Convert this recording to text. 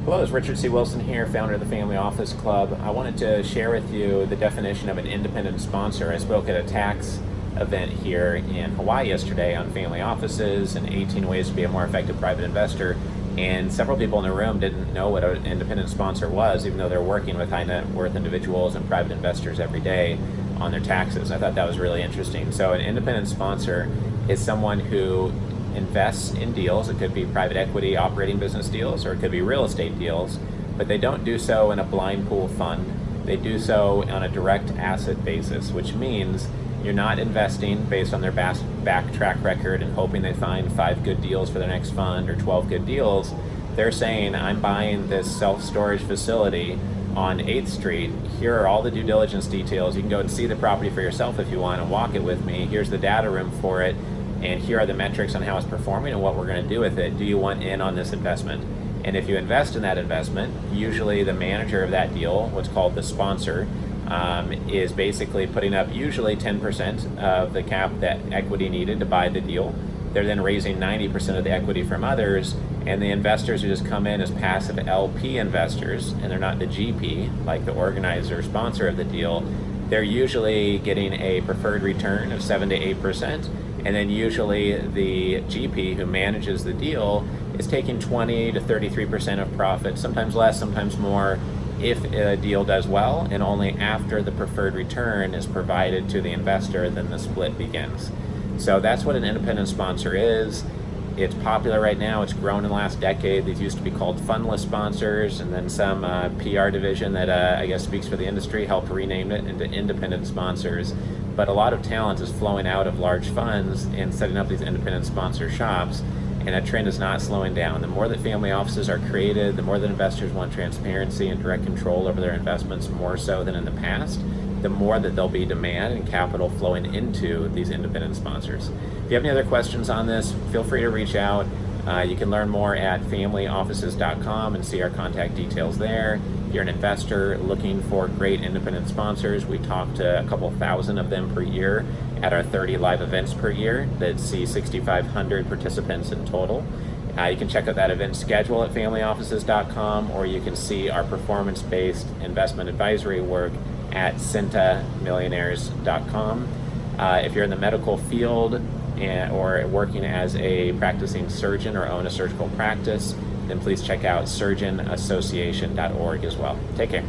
Hello, it's Richard C. Wilson here, founder of the Family Office Club. I wanted to share with you the definition of an independent sponsor. I spoke at a tax event here in Hawaii yesterday on family offices and 18 ways to be a more effective private investor. And several people in the room didn't know what an independent sponsor was, even though they're working with high net worth individuals and private investors every day on their taxes. I thought that was really interesting. So an independent sponsor is someone who invests in deals. It could be private equity operating business deals, or it could be real estate deals, but they don't do so in a blind pool fund. They do so on a direct asset basis, which means you're not investing based on their back track record and hoping they find 5 good deals for their next fund or 12 good deals. They're saying, I'm buying this self-storage facility on 8th Street. Here are all the due diligence details. You can go and see the property for yourself if you want and walk it with me. Here's the data room for it. And here are the metrics on how it's performing and what we're going to do with it. Do you want in on this investment? And if you invest in that investment, usually the manager of that deal, what's called the sponsor, is basically putting up usually 10% of the equity needed to buy the deal. They're then raising 90% of the equity from others, and the investors who just come in as passive LP investors, and they're not the GP, like the organizer sponsor of the deal, they're usually getting a preferred return of 7 to 8%. And then usually the GP who manages the deal is taking 20 to 33% of profit, sometimes less, sometimes more, if a deal does well, and only after the preferred return is provided to the investor, then the split begins. So that's what an independent sponsor is. It's popular right now. It's grown in the last decade. These used to be called fundless sponsors, and then some PR division that I guess speaks for the industry helped rename it into independent sponsors. But a lot of talent is flowing out of large funds and setting up these independent sponsor shops, and that trend is not slowing down. The more that family offices are created, the more that investors want transparency and direct control over their investments, more so than in the past, the more that there'll be demand and capital flowing into these independent sponsors. If you have any other questions on this, feel free to reach out. You can learn more at familyoffices.com and see our contact details there. If you're an investor looking for great independent sponsors, we talk to a couple thousand of them per year at our 30 live events per year that see 6,500 participants in total. You can check out that event schedule at familyoffices.com, or you can see our performance-based investment advisory work at cintamillionaires.com. If you're in the medical field or working as a practicing surgeon or own a surgical practice, then please check out surgeonassociation.org as well. Take care.